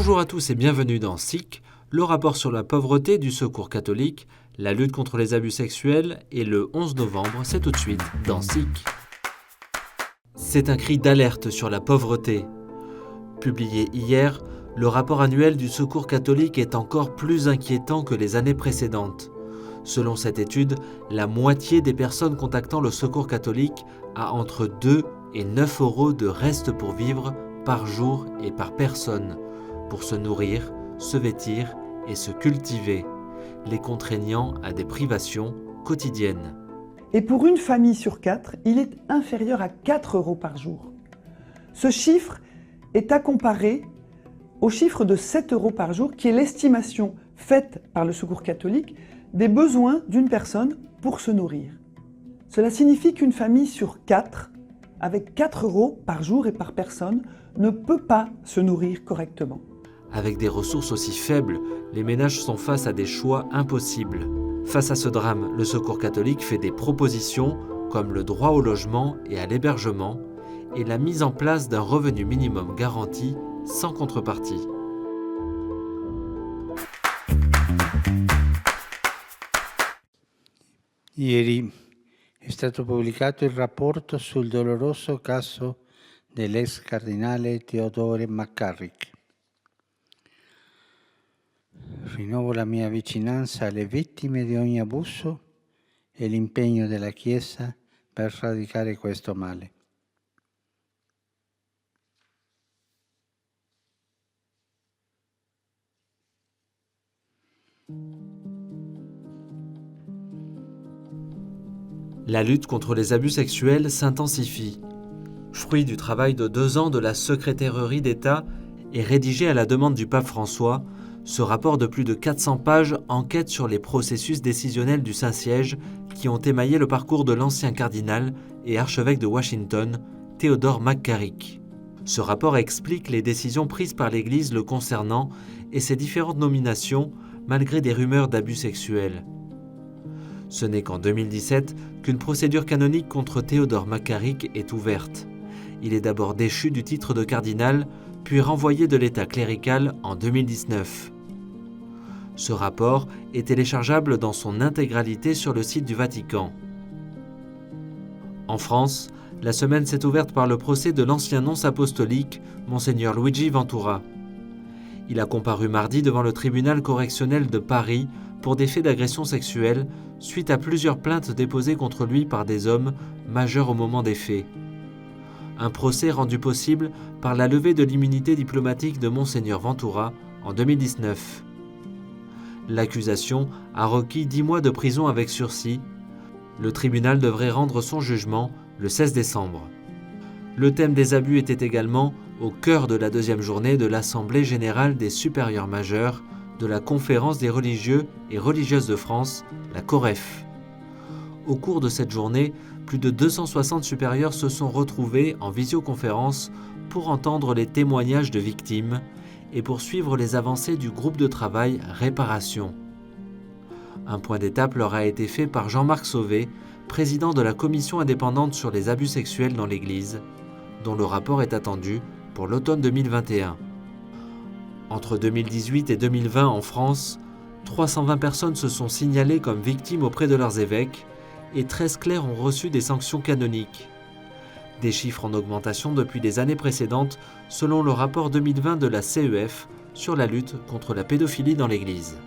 Bonjour à tous et bienvenue dans SIC, le rapport sur la pauvreté du Secours catholique, la lutte contre les abus sexuels et le 11 novembre, c'est tout de suite dans SIC. C'est un cri d'alerte sur la pauvreté. Publié hier, le rapport annuel du Secours catholique est encore plus inquiétant que les années précédentes. Selon cette étude, la moitié des personnes contactant le Secours catholique a entre 2 et 9 euros de reste pour vivre par jour et par personne, pour se nourrir, se vêtir et se cultiver, les contraignant à des privations quotidiennes. Et pour une famille sur 4, il est inférieur à 4 euros par jour. Ce chiffre est à comparer au chiffre de 7 euros par jour, qui est l'estimation faite par le Secours catholique des besoins d'une personne pour se nourrir. Cela signifie qu'une famille sur 4, avec 4 euros par jour et par personne, ne peut pas se nourrir correctement. Avec des ressources aussi faibles, les ménages sont face à des choix impossibles. Face à ce drame, le Secours catholique fait des propositions comme le droit au logement et à l'hébergement et la mise en place d'un revenu minimum garanti sans contrepartie. Ieri è stato pubblicato il rapporto sul doloroso caso dell'ex cardinale Theodore McCarrick. Rinnovo la mia vicinanza alle vittime di ogni abuso e l'impegno della Chiesa per sradicare questo male. La lutte contre les abus sexuels s'intensifie. Fruit du travail de 2 ans de la Secrétairerie d'État et rédigé à la demande du pape François, ce rapport de plus de 400 pages enquête sur les processus décisionnels du Saint-Siège qui ont émaillé le parcours de l'ancien cardinal et archevêque de Washington, Theodore McCarrick. Ce rapport explique les décisions prises par l'Église le concernant et ses différentes nominations malgré des rumeurs d'abus sexuels. Ce n'est qu'en 2017 qu'une procédure canonique contre Theodore McCarrick est ouverte. Il est d'abord déchu du titre de cardinal, puis renvoyé de l'état clérical en 2019. Ce rapport est téléchargeable dans son intégralité sur le site du Vatican. En France, la semaine s'est ouverte par le procès de l'ancien nonce apostolique, Monseigneur Luigi Ventura. Il a comparu mardi devant le tribunal correctionnel de Paris pour des faits d'agression sexuelle suite à plusieurs plaintes déposées contre lui par des hommes majeurs au moment des faits. Un procès rendu possible par la levée de l'immunité diplomatique de Monseigneur Ventura en 2019. L'accusation a requis 10 mois de prison avec sursis. Le tribunal devrait rendre son jugement le 16 décembre. Le thème des abus était également au cœur de la 2e journée de l'Assemblée générale des supérieurs majeurs de la Conférence des religieux et religieuses de France, la COREF. Au cours de cette journée, plus de 260 supérieurs se sont retrouvés en visioconférence pour entendre les témoignages de victimes et pour suivre les avancées du groupe de travail Réparation. Un point d'étape leur a été fait par Jean-Marc Sauvé, président de la commission indépendante sur les abus sexuels dans l'Église, dont le rapport est attendu pour l'automne 2021. Entre 2018 et 2020 en France, 320 personnes se sont signalées comme victimes auprès de leurs évêques et 13 clercs ont reçu des sanctions canoniques. Des chiffres en augmentation depuis les années précédentes, selon le rapport 2020 de la CEF sur la lutte contre la pédophilie dans l'Église.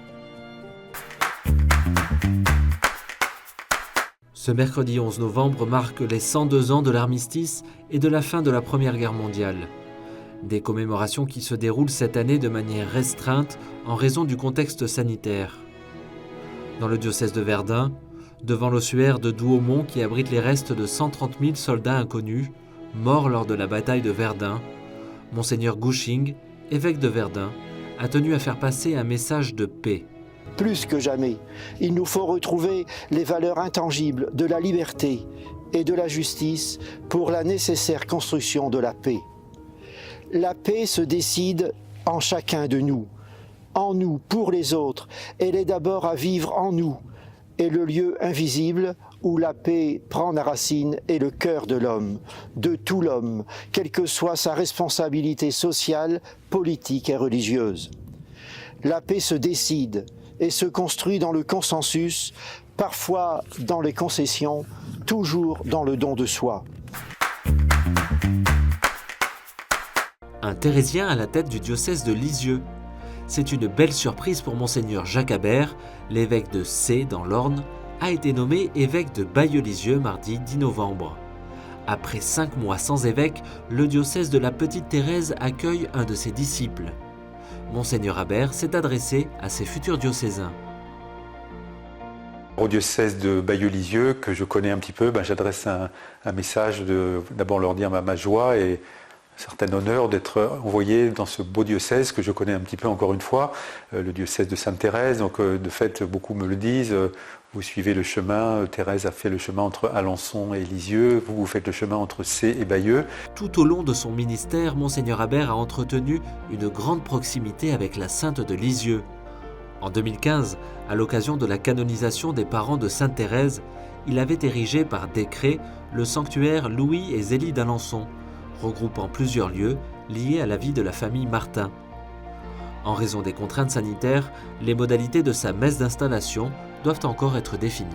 Ce mercredi 11 novembre marque les 102 ans de l'armistice et de la fin de la Première Guerre mondiale. Des commémorations qui se déroulent cette année de manière restreinte en raison du contexte sanitaire. Dans le diocèse de Verdun, devant l'ossuaire de Douaumont qui abrite les restes de 130 000 soldats inconnus, morts lors de la bataille de Verdun, Monseigneur Gushing, évêque de Verdun, a tenu à faire passer un message de paix. Plus que jamais, il nous faut retrouver les valeurs intangibles de la liberté et de la justice pour la nécessaire construction de la paix. La paix se décide en chacun de nous, en nous pour les autres. Elle est d'abord à vivre en nous, et le lieu invisible où la paix prend la racine et le cœur de l'homme, de tout l'homme, quelle que soit sa responsabilité sociale, politique et religieuse. La paix se décide et se construit dans le consensus, parfois dans les concessions, toujours dans le don de soi. Un thérésien à la tête du diocèse de Lisieux. C'est une belle surprise pour monseigneur Jacques Habert, l'évêque de Sées dans l'Orne, a été nommé évêque de Bayeux-Lisieux mardi 10 novembre. Après 5 mois sans évêque, le diocèse de la Petite Thérèse accueille un de ses disciples. Monseigneur Habert s'est adressé à ses futurs diocésains. Au diocèse de Bayeux-Lisieux, que je connais un petit peu, j'adresse un message d'abord leur dire ma joie et un certain honneur d'être envoyé dans ce beau diocèse que je connais un petit peu encore une fois, le diocèse de Sainte-Thérèse. Donc de fait, beaucoup me le disent, vous suivez le chemin, Thérèse a fait le chemin entre Alençon et Lisieux, vous faites le chemin entre Sées et Bayeux. Tout au long de son ministère, monseigneur Habert a entretenu une grande proximité avec la Sainte de Lisieux. En 2015, à l'occasion de la canonisation des parents de Sainte Thérèse, il avait érigé par décret le sanctuaire Louis et Zélie d'Alençon, regroupant plusieurs lieux liés à la vie de la famille Martin. En raison des contraintes sanitaires, les modalités de sa messe d'installation doivent encore être définies.